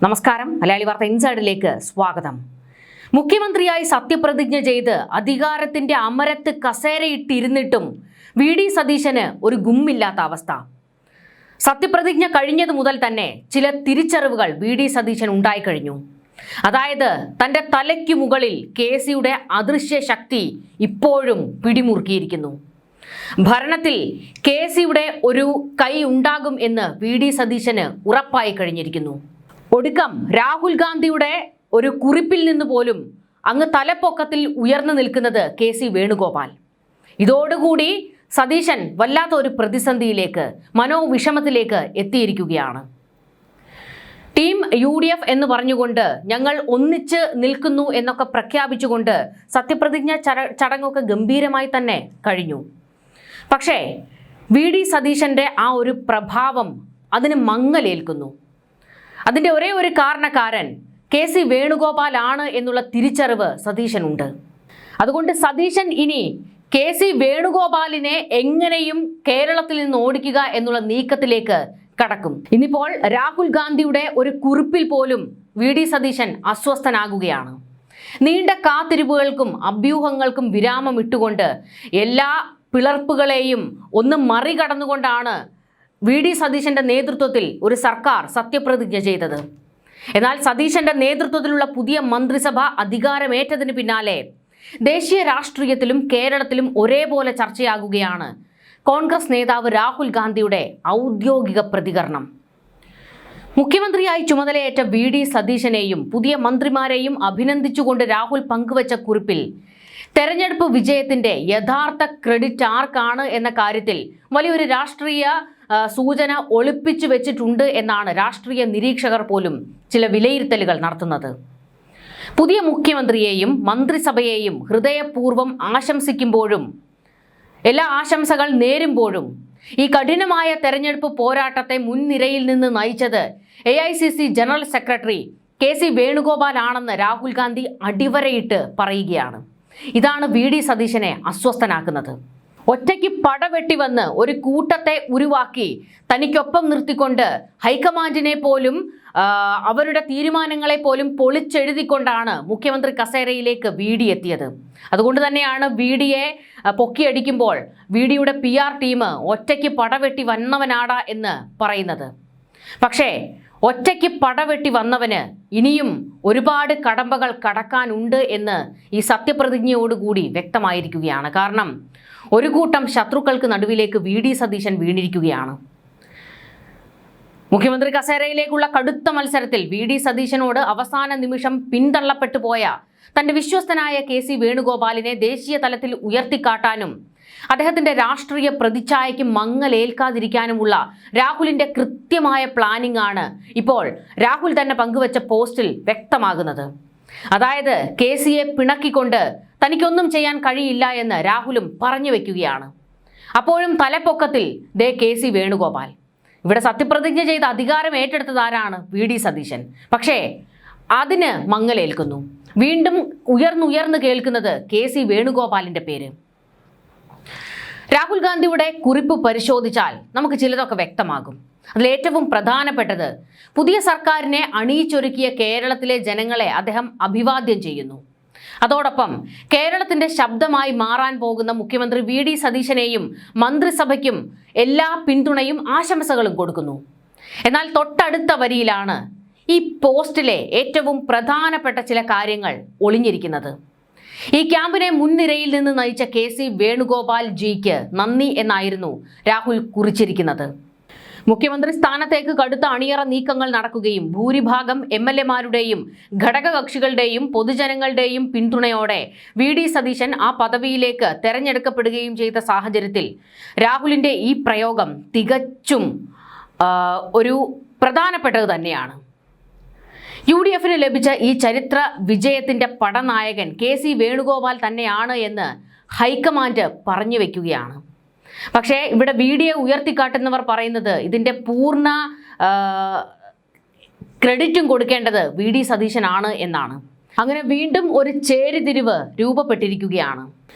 നമസ്കാരം. മലയാളി വാർത്ത ഇൻസൈഡിലേക്ക് സ്വാഗതം. മുഖ്യമന്ത്രിയായി സത്യപ്രതിജ്ഞ ചെയ്ത് അധികാരത്തിന്റെ അമരത്ത് കസേരയിട്ടിരുന്നിട്ടും വി.ഡി. സതീശന് ഒരു ഗുമ്മില്ലാത്ത അവസ്ഥ. സത്യപ്രതിജ്ഞ കഴിഞ്ഞതു മുതൽ തന്നെ ചില തിരിച്ചറിവുകൾ വി.ഡി. സതീശൻ ഉണ്ടായിക്കഴിഞ്ഞു. അതായത് തന്റെ തലയ്ക്ക് മുകളിൽ കെ.സിയുടെ അദൃശ്യ ശക്തി ഇപ്പോഴും പിടിമുറുക്കിയിരിക്കുന്നു. ഭരണത്തിൽ കെ.സിയുടെ ഒരു കൈ ഉണ്ടാകും എന്ന് വി.ഡി. സതീശന് ഉറപ്പായി കഴിഞ്ഞിരിക്കുന്നു. ഒടുക്കം രാഹുൽ ഗാന്ധിയുടെ ഒരു കുറിപ്പിൽ നിന്ന് പോലും അങ്ങ് തലപ്പൊക്കത്തിൽ ഉയർന്നു നിൽക്കുന്നത് കെ.സി. വേണുഗോപാൽ. ഇതോടുകൂടി സതീശൻ വല്ലാത്ത ഒരു പ്രതിസന്ധിയിലേക്ക്, മനോവിഷമത്തിലേക്ക് എത്തിയിരിക്കുകയാണ്. ടീം UDF എന്ന് പറഞ്ഞുകൊണ്ട് ഞങ്ങൾ ഒന്നിച്ച് നിൽക്കുന്നു എന്നൊക്കെ പ്രഖ്യാപിച്ചുകൊണ്ട് സത്യപ്രതിജ്ഞ ചടങ്ങൊക്കെ ഗംഭീരമായി തന്നെ കഴിഞ്ഞു. പക്ഷേ വി.ഡി. സതീശന്റെ ആ ഒരു പ്രഭാവം അതിന് മങ്ങലേൽക്കുന്നു. അതിൻ്റെ ഒരേ ഒരു കാരണക്കാരൻ കെ.സി. വേണുഗോപാൽ ആണ് എന്നുള്ള തിരിച്ചറിവ് സതീശനുണ്ട്. അതുകൊണ്ട് സതീശൻ ഇനി കെ.സി. വേണുഗോപാലിനെ എങ്ങനെയും കേരളത്തിൽ നിന്ന് ഓടിക്കുക എന്നുള്ള നീക്കത്തിലേക്ക് കടക്കും. ഇന്നിപ്പോൾ രാഹുൽ ഗാന്ധിയുടെ ഒരു കുറിപ്പിൽ പോലും വി.ഡി. സതീശൻ അസ്വസ്ഥനാകുകയാണ്. നീണ്ട കാത്തിരിപ്പുകൾക്കും അഭ്യൂഹങ്ങൾക്കും വിരാമം ഇട്ടുകൊണ്ട് എല്ലാ പിളർപ്പുകളെയും ഒന്ന് മറികടന്നുകൊണ്ടാണ് വി.ഡി. സതീശന്റെ നേതൃത്വത്തിൽ ഒരു സർക്കാർ സത്യപ്രതിജ്ഞ ചെയ്തത്. എന്നാൽ സതീശന്റെ നേതൃത്വത്തിലുള്ള പുതിയ മന്ത്രിസഭ അധികാരമേറ്റതിന് പിന്നാലെ ദേശീയ രാഷ്ട്രീയത്തിലും കേരളത്തിലും ഒരേപോലെ ചർച്ചയാകുകയാണ് കോൺഗ്രസ് നേതാവ് രാഹുൽ ഗാന്ധിയുടെ ഔദ്യോഗിക പ്രതികരണം. മുഖ്യമന്ത്രിയായി ചുമതലയേറ്റ വി.ഡി. സതീശനെയും പുതിയ മന്ത്രിമാരെയും അഭിനന്ദിച്ചുകൊണ്ട് രാഹുൽ പങ്കുവച്ച കുറിപ്പിൽ തെരഞ്ഞെടുപ്പ് വിജയത്തിന്റെ യഥാർത്ഥ ക്രെഡിറ്റ് ആർക്കാണ് എന്ന കാര്യത്തിൽ വലിയൊരു രാഷ്ട്രീയ സൂചന ഒളിപ്പിച്ചു വെച്ചിട്ടുണ്ട് എന്നാണ് രാഷ്ട്രീയ നിരീക്ഷകർ പോലും ചില വിലയിരുത്തലുകൾ നടത്തുന്നത്. പുതിയ മുഖ്യമന്ത്രിയെയും മന്ത്രിസഭയെയും ഹൃദയപൂർവ്വം ആശംസിക്കുമ്പോഴും എല്ലാ ആശംസകൾ നേരുമ്പോഴും ഈ കഠിനമായ തെരഞ്ഞെടുപ്പ് പോരാട്ടത്തെ മുൻനിരയിൽ നിന്ന് നയിച്ചത് AICC general secretary K C. Venugopal ആണെന്ന് രാഹുൽ ഗാന്ധി അടിവരയിട്ട് പറയുകയാണ്. ഇതാണ് വി.ഡി. സതീശനെ അസ്വസ്ഥനാക്കുന്നത്. ഒറ്റയ്ക്ക് പടവെട്ടി വന്ന് ഒരു കൂട്ടത്തെ ഉരുവാക്കി തനിക്കൊപ്പം നിർത്തിക്കൊണ്ട് ഹൈക്കമാൻഡിനെ പോലും അവരുടെ തീരുമാനങ്ങളെ പോലും പൊളിച്ചെഴുതിക്കൊണ്ടാണ് മുഖ്യമന്ത്രി കസേരയിലേക്ക് വി.ഡി. എത്തിയത്. അതുകൊണ്ട് തന്നെയാണ് വി.ഡിയെ പൊക്കിയടിക്കുമ്പോൾ വി.ഡിയുടെ PR ടീം ഒറ്റയ്ക്ക് പടവെട്ടി വന്നവനാടാ എന്ന് പറയുന്നത്. പക്ഷേ ഒറ്റയ്ക്ക് പടവെട്ടി വന്നവന് ഇനിയും ഒരുപാട് കടമ്പകൾ കടക്കാനുണ്ട് എന്ന് ഈ സത്യപ്രതിജ്ഞയോടുകൂടി വ്യക്തമായിരിക്കുകയാണ്. കാരണം ഒരു കൂട്ടം ശത്രുക്കൾക്ക് നടുവിലേക്ക് വി.ഡി. സതീശൻ വീണിരിക്കുകയാണ്. മുഖ്യമന്ത്രി കസേരയിലേക്കുള്ള കടുത്ത മത്സരത്തിൽ വി.ഡി. സതീശനോട് അവസാന നിമിഷം പിന്തള്ളപ്പെട്ടു പോയ തന്റെ വിശ്വസ്തനായ കെ.സി. വേണുഗോപാലിനെ ദേശീയ തലത്തിൽ ഉയർത്തിക്കാട്ടാനും അദ്ദേഹത്തിന്റെ രാഷ്ട്രീയ പ്രതിച്ഛായയ്ക്ക് മങ്ങലേൽക്കാതിരിക്കാനുമുള്ള രാഹുലിന്റെ കൃത്യമായ പ്ലാനിംഗ് ആണ് ഇപ്പോൾ രാഹുൽ തന്നെ പങ്കുവച്ച പോസ്റ്റിൽ വ്യക്തമാകുന്നത്. അതായത് കെ.സിയെ പിണക്കിക്കൊണ്ട് തനിക്കൊന്നും ചെയ്യാൻ കഴിയില്ല എന്ന് രാഹുലും പറഞ്ഞു വെക്കുകയാണ്. അപ്പോഴും തലപ്പൊക്കത്തിൽ ദേ കെ.സി. വേണുഗോപാൽ. ഇവിടെ സത്യപ്രതിജ്ഞ ചെയ്ത് അധികാരം ഏറ്റെടുത്തത് ആരാണ്? വി.ഡി. സതീശൻ. പക്ഷേ അതിന് മങ്ങലേൽക്കുന്നു. വീണ്ടും ഉയർന്നുയർന്ന് കേൾക്കുന്നത് കെ.സി. വേണുഗോപാലിന്റെ പേര്. രാഹുൽ ഗാന്ധിയുടെ കുറിപ്പ് പരിശോധിച്ചാൽ നമുക്ക് ചിലതൊക്കെ വ്യക്തമാകും. അതിലേറ്റവും പ്രധാനപ്പെട്ടത് പുതിയ സർക്കാരിനെ അണിയിച്ചൊരുക്കിയ കേരളത്തിലെ ജനങ്ങളെ അദ്ദേഹം അഭിവാദ്യം ചെയ്യുന്നു. അതോടൊപ്പം കേരളത്തിന്റെ ശബ്ദമായി മാറാൻ പോകുന്ന മുഖ്യമന്ത്രി വി.ഡി. സതീശനെയും മന്ത്രിസഭയ്ക്കും എല്ലാ പിന്തുണയും ആശംസകളും കൊടുക്കുന്നു. എന്നാൽ തൊട്ടടുത്ത വരിയിലാണ് ഈ പോസ്റ്റിലെ ഏറ്റവും പ്രധാനപ്പെട്ട ചില കാര്യങ്ങൾ ഒളിഞ്ഞിരിക്കുന്നത്. ഈ ക്യാമ്പിനെ മുൻനിരയിൽ നിന്ന് നയിച്ച കെ.സി. വേണുഗോപാൽ ജിക്ക് നന്ദി എന്നായിരുന്നു രാഹുൽ കുറിച്ചിരിക്കുന്നത്. മുഖ്യമന്ത്രി സ്ഥാനത്തേക്ക് കടുത്ത അണിയറ നീക്കങ്ങൾ നടക്കുകയും ഭൂരിഭാഗം MLA-മാരുടെയും ഘടകകക്ഷികളുടെയും പൊതുജനങ്ങളുടെയും പിന്തുണയോടെ വി.ഡി. സതീശൻ ആ പദവിയിലേക്ക് തെരഞ്ഞെടുക്കപ്പെടുകയും ചെയ്ത സാഹചര്യത്തിൽ രാഹുലിന്റെ ഈ പ്രയോഗം തികച്ചും ഒരു പ്രധാനപ്പെട്ടത് തന്നെയാണ്. UDFന് ലഭിച്ച ഈ ചരിത്ര വിജയത്തിന്റെ പടനായകൻ കെ.സി. വേണുഗോപാൽ തന്നെയാണ് എന്ന് ഹൈക്കമാൻഡ് പറഞ്ഞു വെക്കുകയാണ്. പക്ഷേ ഇവിടെ വി.ഡിയെ ഉയർത്തിക്കാട്ടുന്നവർ പറയുന്നത് ഇതിന്റെ പൂർണ്ണ ക്രെഡിറ്റും കൊടുക്കേണ്ടത് വി.ഡി. സതീശനാണ് എന്നാണ്. അങ്ങനെ വീണ്ടും ഒരു ചേരിതിരിവ് രൂപപ്പെട്ടിരിക്കുകയാണ്.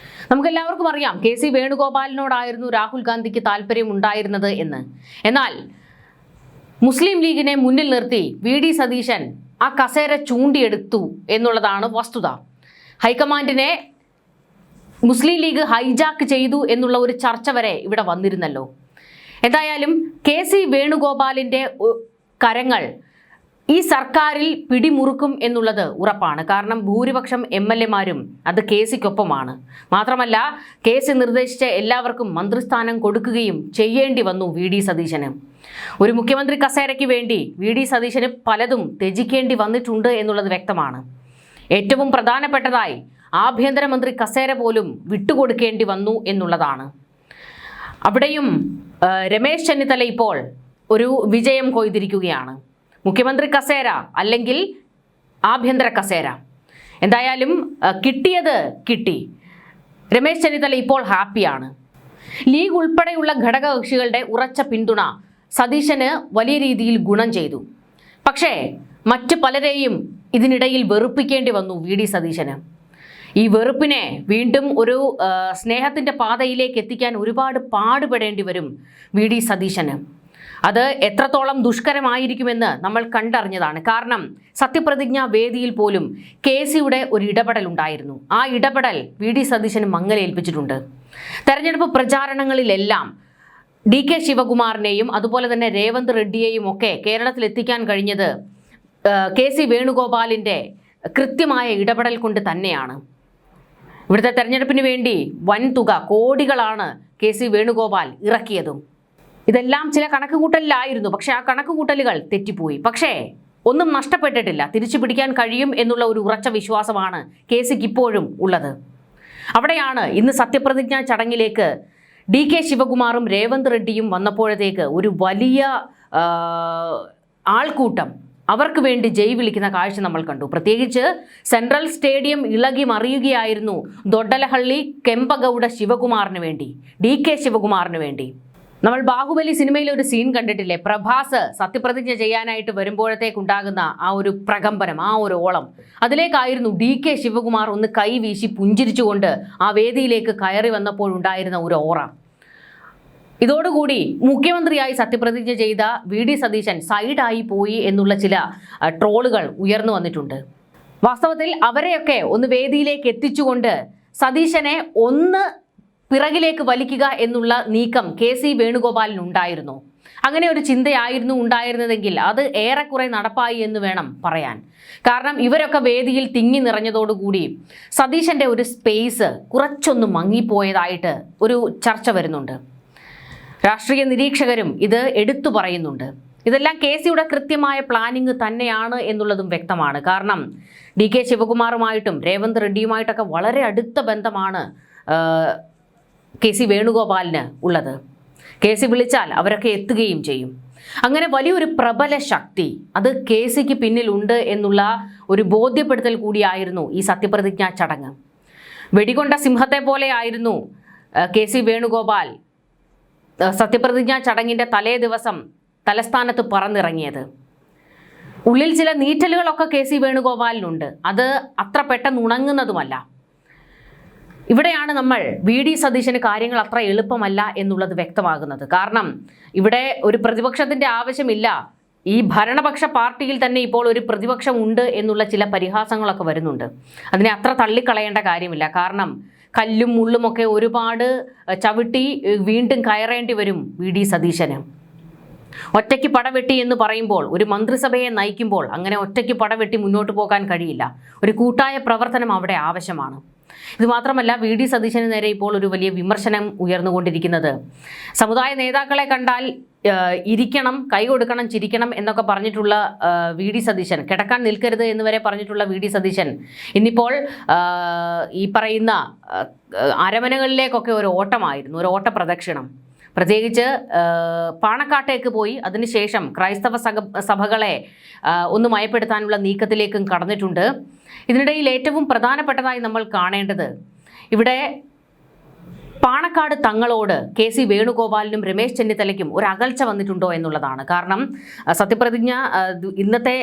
നമുക്കെല്ലാവർക്കും അറിയാം കെ.സി. വേണുഗോപാലിനോടായിരുന്നു രാഹുൽ ഗാന്ധിക്ക് താല്പര്യം ഉണ്ടായിരുന്നത് എന്ന്. എന്നാൽ മുസ്ലിം ലീഗിനെ മുന്നിൽ നിർത്തി വി.ഡി. സതീശൻ ആ കസേര ചൂണ്ടിയെടുത്തു എന്നുള്ളതാണ് വസ്തുത. ഹൈക്കമാൻഡിനെ മുസ്ലിം ലീഗ് ഹൈജാക്ക് ചെയ്തു എന്നുള്ള ഒരു ചർച്ച വരെ ഇവിടെ വന്നിരുന്നല്ലോ. എന്തായാലും കെ.സി. വേണുഗോപാലിൻ്റെ കരങ്ങൾ ഈ സർക്കാരിൽ പിടിമുറുക്കും എന്നുള്ളത് ഉറപ്പാണ്. കാരണം ഭൂരിപക്ഷം എം.എൽ.എമാരും അത് കെ.സിക്കൊപ്പമാണ്. മാത്രമല്ല കെ.സി നിർദ്ദേശിച്ച എല്ലാവർക്കും മന്ത്രിസ്ഥാനം കൊടുക്കുകയും ചെയ്യേണ്ടി വന്നു വി.ഡി. സതീശന്. ഒരു മുഖ്യമന്ത്രി കസേരയ്ക്ക് വേണ്ടി വി.ഡി. സതീശന് പലതും ത്യജിക്കേണ്ടി വന്നിട്ടുണ്ട് എന്നുള്ളത് വ്യക്തമാണ്. ഏറ്റവും പ്രധാനപ്പെട്ടതായി ആഭ്യന്തരമന്ത്രി കസേര പോലും വിട്ടുകൊടുക്കേണ്ടി വന്നു എന്നുള്ളതാണ്. അവിടെയും രമേശ് ചെന്നിത്തല ഇപ്പോൾ ഒരു വിജയം കൊയ്തിരിക്കുകയാണ്. മുഖ്യമന്ത്രി കസേര അല്ലെങ്കിൽ ആഭ്യന്തര കസേര, എന്തായാലും കിട്ടിയത് കിട്ടി. രമേശ് ചെന്നിത്തല ഇപ്പോൾ ഹാപ്പിയാണ്. ലീഗ് ഉൾപ്പെടെയുള്ള ഘടകകക്ഷികളുടെ ഉറച്ച പിന്തുണ സതീശന് വലിയ രീതിയിൽ ഗുണം ചെയ്തു. പക്ഷേ മറ്റു പലരെയും ഇതിനിടയിൽ വെറുപ്പിക്കേണ്ടി വന്നു വി.ഡി. സതീശന്. ഈ വെറുപ്പിനെ വീണ്ടും ഒരു സ്നേഹത്തിൻ്റെ പാതയിലേക്ക് എത്തിക്കാൻ ഒരുപാട് പാടുപെടേണ്ടി വരും വി.ഡി. സതീശന്. അത് എത്രത്തോളം ദുഷ്കരമായിരിക്കുമെന്ന് നമ്മൾ കണ്ടറിഞ്ഞതാണ്. കാരണം സത്യപ്രതിജ്ഞാ വേദിയിൽ പോലും കെ.സിയുടെ ഒരു ഇടപെടൽ ഉണ്ടായിരുന്നു. ആ ഇടപെടൽ വി.ഡി. സതീശന് മങ്ങലേൽപ്പിച്ചിട്ടുണ്ട്. തെരഞ്ഞെടുപ്പ് പ്രചാരണങ്ങളിലെല്ലാം ഡി.കെ. ശിവകുമാറിനെയും അതുപോലെ തന്നെ രേവന്ത് റെഡ്ഡിയെയും ഒക്കെ കേരളത്തിൽ എത്തിക്കാൻ കഴിഞ്ഞത് കെ.സി. വേണുഗോപാലിൻ്റെ കൃത്യമായ ഇടപെടൽ കൊണ്ട് തന്നെയാണ്. ഇവിടുത്തെ തെരഞ്ഞെടുപ്പിന് വേണ്ടി വൻതുക കോടികളാണ് കെ.സി. വേണുഗോപാൽ ഇറക്കിയതും. ഇതെല്ലാം ചില കണക്കുകൂട്ടലിലായിരുന്നു. പക്ഷേ ആ കണക്കുകൂട്ടലുകൾ തെറ്റിപ്പോയി. പക്ഷേ ഒന്നും നഷ്ടപ്പെട്ടിട്ടില്ല. തിരിച്ചു പിടിക്കാൻ കഴിയും എന്നുള്ള ഒരു ഉറച്ച വിശ്വാസമാണ് കെ.സിക്ക് ഇപ്പോഴും ഉള്ളത്. അവിടെയാണ് ഇന്ന് സത്യപ്രതിജ്ഞാ ചടങ്ങിലേക്ക് ഡി.കെ. ശിവകുമാറും രേവന്ത് റെഡ്ഡിയും വന്നപ്പോഴത്തേക്ക് ഒരു വലിയ ആൾക്കൂട്ടം അവർക്ക് വേണ്ടി ജയ് വിളിക്കുന്ന കാഴ്ച നമ്മൾ കണ്ടു. പ്രത്യേകിച്ച് സെൻട്രൽ സ്റ്റേഡിയം ഇളകി മറിയുകയായിരുന്നു ദൊഡ്ഡലഹള്ളി കെമ്പഗൌഡ ശിവകുമാറിന് വേണ്ടി, ഡി.കെ. ശിവകുമാറിന് വേണ്ടി. നമ്മൾ ബാഹുബലി സിനിമയിൽ ഒരു സീൻ കണ്ടിട്ടില്ലേ? പ്രഭാസ് സത്യപ്രതിജ്ഞ ചെയ്യാനായിട്ട് വരുമ്പോഴത്തേക്കുണ്ടാകുന്ന ആ ഒരു പ്രകമ്പനം, ആ ഒരു ഓളം, അതിലേക്കായിരുന്നു ഡി.കെ. ശിവകുമാർ ഒന്ന് കൈവീശി പുഞ്ചിരിച്ചുകൊണ്ട് ആ വേദിയിലേക്ക് കയറി വന്നപ്പോഴുണ്ടായിരുന്ന ഒരു ഓറ. ഇതോടുകൂടി മുഖ്യമന്ത്രിയായി സത്യപ്രതിജ്ഞ ചെയ്ത വി.ഡി. സതീശൻ സൈഡായി പോയി എന്നുള്ള ചില ട്രോളുകൾ ഉയർന്നു വന്നിട്ടുണ്ട്. വാസ്തവത്തിൽ അവരെയൊക്കെ ഒന്ന് വേദിയിലേക്ക് എത്തിച്ചുകൊണ്ട് സതീശനെ ഒന്ന് പിറകിലേക്ക് വലിക്കുക എന്നുള്ള നീക്കം കെ.സി. വേണുഗോപാലിനുണ്ടായിരുന്നു. അങ്ങനെ ഒരു ചിന്തയായിരുന്നു ഉണ്ടായിരുന്നതെങ്കിൽ അത് ഏറെക്കുറെ നടപ്പായി എന്ന് വേണം പറയാൻ. കാരണം ഇവരൊക്കെ വേദിയിൽ തിങ്ങി നിറഞ്ഞതോടുകൂടി സതീശൻ്റെ ഒരു സ്പേസ് കുറച്ചൊന്ന് മങ്ങിപ്പോയതായിട്ട് ഒരു ചർച്ച വരുന്നുണ്ട്. രാഷ്ട്രീയ നിരീക്ഷകരും ഇത് എടുത്തു പറയുന്നുണ്ട്. ഇതെല്ലാം കെ.സിയുടെ കൃത്യമായ പ്ലാനിങ് തന്നെയാണ് എന്നുള്ളതും വ്യക്തമാണ്. കാരണം ഡി.കെ. ശിവകുമാറുമായിട്ടും രേവന്ത് റെഡ്ഡിയുമായിട്ടൊക്കെ വളരെ അടുത്ത ബന്ധമാണ് കെ.സി. വേണുഗോപാലിന് ഉള്ളത്. കെ.സി വിളിച്ചാൽ അവരൊക്കെ എത്തുകയും ചെയ്യും. അങ്ങനെ വലിയൊരു പ്രബല ശക്തി അത് കെ.സിക്ക് പിന്നിലുണ്ട് എന്നുള്ള ഒരു ബോധ്യപ്പെടുത്തൽ കൂടിയായിരുന്നു ഈ സത്യപ്രതിജ്ഞാ ചടങ്ങ്. വെടികൊണ്ട സിംഹത്തെ പോലെ ആയിരുന്നു കെ.സി. വേണുഗോപാൽ സത്യപ്രതിജ്ഞാ ചടങ്ങിൻ്റെ തലേ ദിവസം തലസ്ഥാനത്ത് പറന്നിറങ്ങിയത്. ഉള്ളിൽ ചില നീറ്റലുകളൊക്കെ കെ.സി. വേണുഗോപാലിനുണ്ട്. അത് അത്ര പെട്ടെന്ന് ഉണങ്ങുന്നതുമല്ല. ഇവിടെയാണ് നമ്മൾ വി.ഡി. സതീശന് കാര്യങ്ങൾ അത്ര എളുപ്പമല്ല എന്നുള്ളത് വ്യക്തമാകുന്നത്. കാരണം ഇവിടെ ഒരു പ്രതിപക്ഷത്തിൻ്റെ ആവശ്യമില്ല. ഈ ഭരണപക്ഷ പാർട്ടിയിൽ തന്നെ ഇപ്പോൾ ഒരു പ്രതിപക്ഷം ഉണ്ട് എന്നുള്ള ചില പരിഹാസങ്ങളൊക്കെ വരുന്നുണ്ട്. അതിനെ അത്ര തള്ളിക്കളയേണ്ട കാര്യമില്ല. കാരണം കല്ലും മുള്ളുമൊക്കെ ഒരുപാട് ചവിട്ടി വീണ്ടും കയറേണ്ടി വരും വി.ഡി. സതീശന്. ഒറ്റയ്ക്ക് പടവെട്ടി എന്ന് പറയുമ്പോൾ, ഒരു മന്ത്രിസഭയെ നയിക്കുമ്പോൾ അങ്ങനെ ഒറ്റയ്ക്ക് പടവെട്ടി മുന്നോട്ട് പോകാൻ കഴിയില്ല. ഒരു കൂട്ടായ പ്രവർത്തനം അവിടെ ആവശ്യമാണ്. ഇത് മാത്രമല്ല, വി.ഡി. സതീശന് നേരെ ഇപ്പോൾ ഒരു വലിയ വിമർശനം ഉയർന്നുകൊണ്ടിരിക്കുന്നത് സമുദായ നേതാക്കളെ കണ്ടാൽ ഇരിക്കണം, കൈ കൊടുക്കണം, ചിരിക്കണം എന്നൊക്കെ പറഞ്ഞിട്ടുള്ള വി.ഡി. സതീശൻ, കിടക്കാൻ നിൽക്കരുത് എന്ന് വരെ പറഞ്ഞിട്ടുള്ള വി.ഡി. സതീശൻ ഇന്നിപ്പോൾ ഈ പറയുന്ന അരമനകളിലേക്കൊക്കെ ഒരു ഓട്ടമായിരുന്നു, ഒരു ഓട്ട പ്രദക്ഷിണം. പ്രത്യേകിച്ച് പാണക്കാട്ടേക്ക് പോയി അതിനുശേഷം ക്രൈസ്തവ സഭകളെ ഒന്ന് മയപ്പെടുത്താനുള്ള നീക്കത്തിലേക്കും കടന്നിട്ടുണ്ട്. ഇതിനിടയിൽ ഏറ്റവും പ്രധാനപ്പെട്ടതായി നമ്മൾ കാണേണ്ടത് ഇവിടെ പാണക്കാട് തങ്ങളോട് KC വേണുഗോപാലിനും രമേശ് ചെന്നിത്തലയ്ക്കും ഒരു അകൽച്ച വന്നിട്ടുണ്ടോ എന്നുള്ളതാണ്. കാരണം സത്യപ്രതിജ്ഞ ഇന്നത്തെ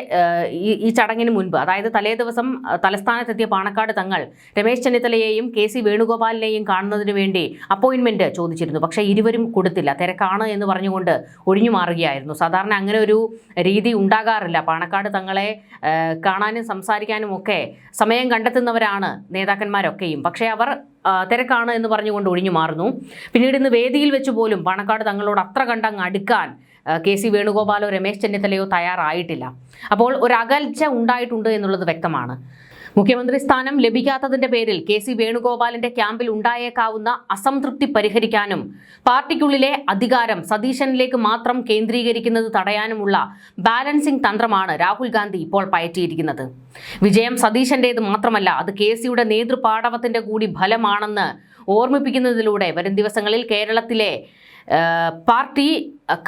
ഈ ചടങ്ങിന് മുൻപ്, അതായത് തലേ ദിവസം തലസ്ഥാനത്തെത്തിയ പാണക്കാട് തങ്ങൾ രമേശ് ചെന്നിത്തലയെയും KC വേണുഗോപാലിനെയും കാണുന്നതിന് വേണ്ടി അപ്പോയിൻമെന്റ് ചോദിച്ചിരുന്നു. പക്ഷേ ഇരുവരും കൊടുത്തില്ല, തിരക്കാണ് എന്ന് പറഞ്ഞുകൊണ്ട് ഒഴിഞ്ഞു മാറുകയായിരുന്നു. സാധാരണ അങ്ങനെ ഒരു രീതി ഉണ്ടാകാറില്ല. പാണക്കാട് തങ്ങളെ കാണാനും സംസാരിക്കാനും ഒക്കെ സമയം കണ്ടെത്തുന്നവരാണ് നേതാക്കന്മാരൊക്കെയും. പക്ഷേ അവർ തിരക്കാണ് എന്ന് പറഞ്ഞുകൊണ്ട് ഒഴിഞ്ഞു മാറുന്നു. പിന്നീട് ഇന്ന് വേദിയിൽ വെച്ച് പോലും പാണക്കാട് തങ്ങളോട് അത്ര കണ്ടങ്ങ് അടുക്കാൻ KC വേണുഗോപാലോ രമേശ് ചെന്നിത്തലയോ തയ്യാറായിട്ടില്ല. അപ്പോൾ ഒരു അകൽച്ച ഉണ്ടായിട്ടുണ്ട് എന്നുള്ളത് വ്യക്തമാണ്. മുഖ്യമന്ത്രി സ്ഥാനം ലഭിക്കാത്തതിന്റെ പേരിൽ KC വേണുഗോപാലിന്റെ ക്യാമ്പിൽ ഉണ്ടായേക്കാവുന്ന അസംതൃപ്തി പരിഹരിക്കാനും പാർട്ടിക്കുള്ളിലെ അധികാരം സതീശനിലേക്ക് മാത്രം കേന്ദ്രീകരിക്കുന്നത് തടയാനുമുള്ള ബാലൻസിംഗ് തന്ത്രമാണ് രാഹുൽ ഗാന്ധി ഇപ്പോൾ പയറ്റിയിരിക്കുന്നത്. വിജയം സതീശന്റേത് മാത്രമല്ല, അത് KCയുടെ നേതൃപാടവത്തിന്റെ കൂടി ഫലമാണെന്ന് ഓർമ്മിപ്പിക്കുന്നതിലൂടെ വരും ദിവസങ്ങളിൽ കേരളത്തിലെ പാർട്ടി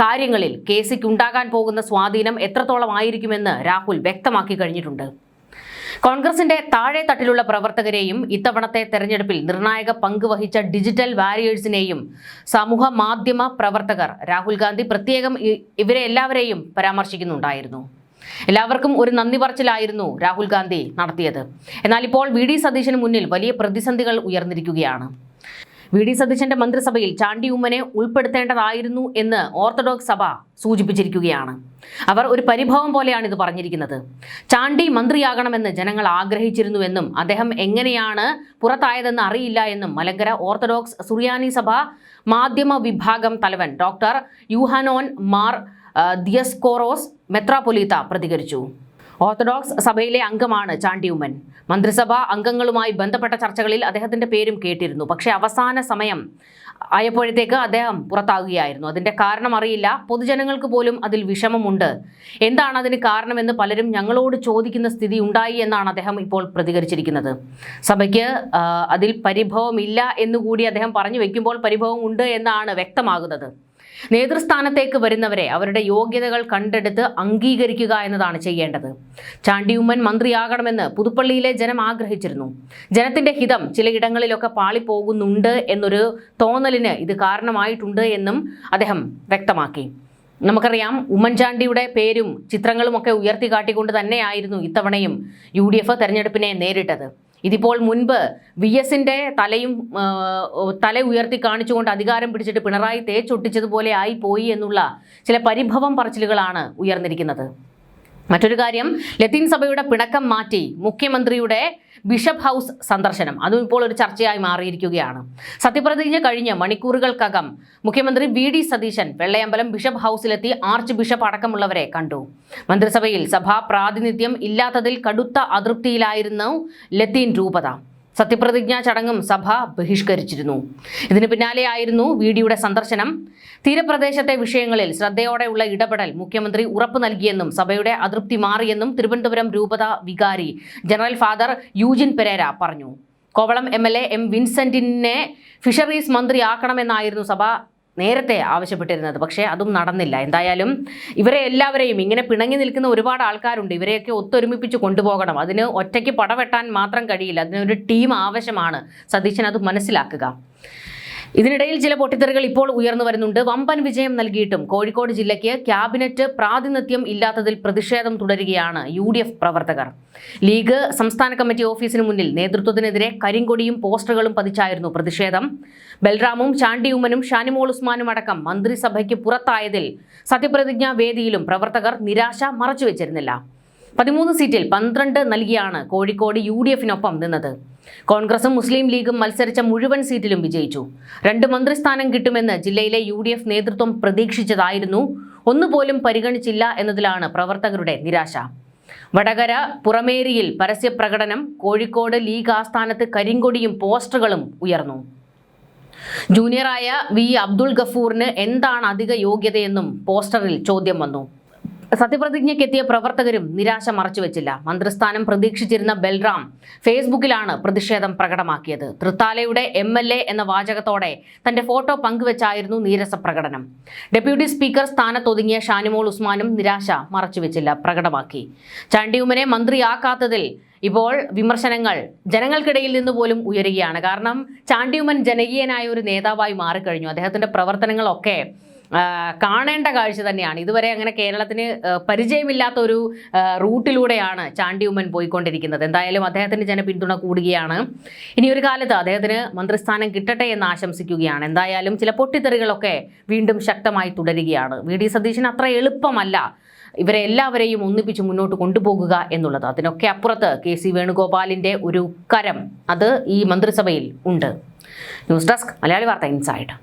കാര്യങ്ങളിൽ KCക്ക് ഉണ്ടാകാൻ പോകുന്ന സ്വാധീനം എത്രത്തോളം ആയിരിക്കുമെന്ന് രാഹുൽ വ്യക്തമാക്കി കഴിഞ്ഞിട്ടുണ്ട്. കോൺഗ്രസിന്റെ താഴെ തട്ടിലുള്ള പ്രവർത്തകരെയും ഇത്തവണത്തെ തെരഞ്ഞെടുപ്പിൽ നിർണായക പങ്ക് വഹിച്ച ഡിജിറ്റൽ വാരിയേഴ്സിനെയും സമൂഹ മാധ്യമ പ്രവർത്തകർ രാഹുൽ ഗാന്ധി പ്രത്യേകം ഇവരെ എല്ലാവരെയും പരാമർശിക്കുന്നുണ്ടായിരുന്നു. എല്ലാവർക്കും ഒരു നന്ദി പറച്ചിലായിരുന്നു രാഹുൽ ഗാന്ധി നടത്തിയത്. എന്നാൽ ഇപ്പോൾ VD സതീശന് മുന്നിൽ വലിയ പ്രതിസന്ധികൾ ഉയർന്നിരിക്കുകയാണ്. VD സതീശന്റെ മന്ത്രിസഭയിൽ ചാണ്ടി ഉമ്മനെ ഉൾപ്പെടുത്തേണ്ടതായിരുന്നു എന്ന് ഓർത്തഡോക്സ് സഭ സൂചിപ്പിച്ചിരിക്കുകയാണ്. അവർ ഒരു പരിഭവം പോലെയാണ് ഇത് പറഞ്ഞിരിക്കുന്നത്. ചാണ്ടി മന്ത്രിയാകണമെന്ന് ജനങ്ങൾ ആഗ്രഹിച്ചിരുന്നുവെന്നും അദ്ദേഹം എങ്ങനെയാണ് പുറത്തായതെന്ന് അറിയില്ല എന്നും മലങ്കര ഓർത്തഡോക്സ് സുറിയാനി സഭ മാധ്യമ വിഭാഗം തലവൻ ഡോക്ടർ യൂഹാനോൻ മാർ ദിയസ്കോറോസ് മെത്രാപൊലീത്ത പ്രതികരിച്ചു. ഓർത്തഡോക്സ് സഭയിലെ അംഗമാണ് ചാണ്ടി ഉമ്മൻ. മന്ത്രിസഭാ അംഗങ്ങളുമായി ബന്ധപ്പെട്ട ചർച്ചകളിൽ അദ്ദേഹത്തിന്റെ പേരും കേട്ടിരുന്നു. പക്ഷേ അവസാന സമയം ആയപ്പോഴത്തേക്ക് അദ്ദേഹം പുറത്താകുകയായിരുന്നു. അതിന്റെ കാരണം അറിയില്ല. പൊതുജനങ്ങൾക്ക് പോലും അതിൽ വിഷമമുണ്ട്. എന്താണ് അതിന് കാരണമെന്ന് പലരും ഞങ്ങളോട് ചോദിക്കുന്ന സ്ഥിതി ഉണ്ടായി എന്നാണ് അദ്ദേഹം ഇപ്പോൾ പ്രതികരിച്ചിരിക്കുന്നത്. സഭയ്ക്ക് അതിൽ പരിഭവമില്ല എന്നുകൂടി അദ്ദേഹം പറഞ്ഞു വെക്കുമ്പോൾ പരിഭവം ഉണ്ട് എന്നാണ് വ്യക്തമാകുന്നത്. നേതൃസ്ഥാനത്തേക്ക് വരുന്നവരെ അവരുടെ യോഗ്യതകൾ കണ്ടെടുത്ത് അംഗീകരിക്കുക എന്നതാണ് ചെയ്യേണ്ടത്. ചാണ്ടി ഉമ്മൻ മന്ത്രിയാകണമെന്ന് പുതുപ്പള്ളിയിലെ ജനം ആഗ്രഹിച്ചിരുന്നു. ജനത്തിന്റെ ഹിതം ചിലയിടങ്ങളിലൊക്കെ പാളിപ്പോകുന്നുണ്ട് എന്നൊരു തോന്നലിന് ഇത് കാരണമായിട്ടുണ്ട് എന്നും അദ്ദേഹം വ്യക്തമാക്കി. നമുക്കറിയാം, ഉമ്മൻചാണ്ടിയുടെ പേരും ചിത്രങ്ങളും ഒക്കെ ഉയർത്തിക്കാട്ടിക്കൊണ്ട് തന്നെയായിരുന്നു ഇത്തവണയും UDF തെരഞ്ഞെടുപ്പിനെ നേരിട്ടത്. ഇതിപ്പോൾ മുൻപ് VSന്റെ തല ഉയർത്തി കാണിച്ചുകൊണ്ട് അധികാരം പിടിച്ചിട്ട് പിണറായി തേച്ചൊട്ടിച്ചതുപോലെ ആയി പോയി എന്നുള്ള ചില പരിഭവം പറച്ചിലുകളാണ് ഉയർന്നിരിക്കുന്നത്. മറ്റൊരു കാര്യം, ലത്തീൻ സഭയുടെ പിണക്കം മാറ്റി മുഖ്യമന്ത്രിയുടെ ബിഷപ്പ് ഹൗസ് സന്ദർശനം, അതും ഇപ്പോൾ ഒരു ചർച്ചയായി മാറിയിരിക്കുകയാണ്. സത്യപ്രതിജ്ഞ കഴിഞ്ഞ് മണിക്കൂറുകൾക്കകം മുഖ്യമന്ത്രി VD സതീശൻ വെള്ളയമ്പലം ബിഷപ്പ് ഹൗസിലെത്തി ആർച്ച് ബിഷപ്പ് അടക്കമുള്ളവരെ കണ്ടു. മന്ത്രിസഭയിൽ സഭാ പ്രാതിനിധ്യം ഇല്ലാത്തതിൽ കടുത്ത അതൃപ്തിയിലായിരുന്നു ലത്തീൻ രൂപത. സത്യപ്രതിജ്ഞാ ചടങ്ങും സഭ ബഹിഷ്കരിച്ചിരുന്നു. ഇതിന് പിന്നാലെയായിരുന്നു VDയുടെ സന്ദർശനം. തീരപ്രദേശത്തെ വിഷയങ്ങളിൽ ശ്രദ്ധയോടെയുള്ള ഇടപെടൽ മുഖ്യമന്ത്രി ഉറപ്പു നൽകിയെന്നും സഭയുടെ അതൃപ്തി മാറിയെന്നും തിരുവനന്തപുരം രൂപത വികാരി ജനറൽ ഫാദർ യൂജിൻ പെരേര പറഞ്ഞു. കോവളം MLA M വിൻസെന്റിനെ ഫിഷറീസ് മന്ത്രിയാക്കണമെന്നായിരുന്നു സഭ നേരത്തെ ആവശ്യപ്പെട്ടിരുന്നത്. പക്ഷേ അതും നടന്നില്ല. എന്തായാലും ഇവരെ എല്ലാവരെയും ഇങ്ങനെ പിണങ്ങി നിൽക്കുന്ന ഒരുപാട് ആൾക്കാരുണ്ട്. ഇവരെയൊക്കെ ഒത്തൊരുമിപ്പിച്ച് കൊണ്ടുപോകണം. അതിന് ഒറ്റയ്ക്ക് പടവെട്ടാൻ മാത്രം കഴിയില്ല. അതിനൊരു ടീം ആവശ്യമാണ്. സതീശൻ അത് മനസ്സിലാക്കുക. ഇതിനിടയിൽ ചില പൊട്ടിത്തെറികൾ ഇപ്പോൾ ഉയർന്നു വരുന്നുണ്ട്. വമ്പൻ വിജയം നൽകിയിട്ടും കോഴിക്കോട് ജില്ലയ്ക്ക് ക്യാബിനറ്റ് പ്രാതിനിധ്യം ഇല്ലാത്തതിൽ പ്രതിഷേധം തുടരുകയാണ് UDF പ്രവർത്തകർ. ലീഗ് സംസ്ഥാന കമ്മിറ്റി ഓഫീസിന് മുന്നിൽ നേതൃത്വത്തിനെതിരെ കരിങ്കൊടിയും പോസ്റ്ററുകളും പതിച്ചായിരുന്നു പ്രതിഷേധം. ബൽറാമും ചാണ്ടി ഉമ്മനും ഷാനിമോൾ ഉസ്മാനും അടക്കം മന്ത്രിസഭയ്ക്ക് പുറത്തായതിൽ സത്യപ്രതിജ്ഞാ വേദിയിലും പ്രവർത്തകർ നിരാശ മറച്ചുവെച്ചിരുന്നില്ല. 13 സീറ്റിൽ 12 നൽകിയാണ് കോഴിക്കോട് UDFനൊപ്പം നിന്നത്. കോൺഗ്രസും മുസ്ലിം ലീഗും മത്സരിച്ച മുഴുവൻ സീറ്റിലും വിജയിച്ചു. 2 മന്ത്രിസ്ഥാനം കിട്ടുമെന്ന് ജില്ലയിലെ UDF നേതൃത്വം പ്രതീക്ഷിച്ചതായിരുന്നു. ഒന്നുപോലും പരിഗണിച്ചില്ല എന്നതിലാണ് പ്രവർത്തകരുടെ നിരാശ. വടകര പുറമേരിയിൽ പരസ്യപ്രകടനം. കോഴിക്കോട് ലീഗ് ആസ്ഥാനത്ത് കരിങ്കൊടിയും പോസ്റ്ററുകളും ഉയർന്നു. ജൂനിയറായ V അബ്ദുൾ ഗഫൂറിന് എന്താണ് അധിക യോഗ്യതയെന്നും പോസ്റ്ററിൽ ചോദ്യം വന്നു. സത്യപ്രതിജ്ഞയ്ക്കെത്തിയ പ്രവർത്തകരും നിരാശ മറച്ചുവെച്ചില്ല. മന്ത്രിസ്ഥാനം പ്രതീക്ഷിച്ചിരുന്ന ബൽറാം ഫേസ്ബുക്കിലാണ് പ്രതിഷേധം പ്രകടമാക്കിയത്. തൃത്താലയുടെ MLA എന്ന വാചകത്തോടെ തന്റെ ഫോട്ടോ പങ്കുവച്ചായിരുന്നു നീരസ പ്രകടനം. ഡെപ്യൂട്ടി സ്പീക്കർ സ്ഥാനത്തൊതുങ്ങിയ ഷാനിമോൾ ഉസ്മാനും നിരാശ മറച്ചുവെച്ചില്ല, പ്രകടമാക്കി. ചാണ്ടിയുമ്മനെ മന്ത്രിയാക്കാത്തതിൽ ഇപ്പോൾ വിമർശനങ്ങൾ ജനങ്ങൾക്കിടയിൽ നിന്ന് പോലും ഉയരുകയാണ്. കാരണം ചാണ്ടിയുമ്മൻ ജനകീയനായ ഒരു നേതാവായി മാറിക്കഴിഞ്ഞു. അദ്ദേഹത്തിന്റെ പ്രവർത്തനങ്ങളൊക്കെ കാണേണ്ട കാഴ്ച തന്നെയാണ്. ഇതുവരെ അങ്ങനെ കേരളത്തിന് പരിചയമില്ലാത്ത ഒരു റൂട്ടിലൂടെയാണ് ചാണ്ടിയുമ്മൻ പോയിക്കൊണ്ടിരിക്കുന്നത്. എന്തായാലും അദ്ദേഹത്തിന് ജനപിന്തുണ കൂടുകയാണ്. ഇനി ഒരു കാലത്ത് അദ്ദേഹത്തിന് മന്ത്രിസ്ഥാനം കിട്ടട്ടെ എന്ന് ആശംസിക്കുകയാണ്. എന്തായാലും ചില പൊട്ടിത്തെറികളൊക്കെ വീണ്ടും ശക്തമായി തുടരുകയാണ്. VD സതീശൻ അത്ര എളുപ്പമല്ല ഇവരെ എല്ലാവരെയും ഒന്നിപ്പിച്ച് മുന്നോട്ട് കൊണ്ടുപോകുക എന്നുള്ളത്. അതിനൊക്കെ അപ്പുറത്ത് KC വേണുഗോപാലിന്റെ ഒരു കരം അത് ഈ മന്ത്രിസഭയിൽ ഉണ്ട്. ന്യൂസ് ഡെസ്ക് മലയാളി വാർത്ത ഇൻസൈഡ്.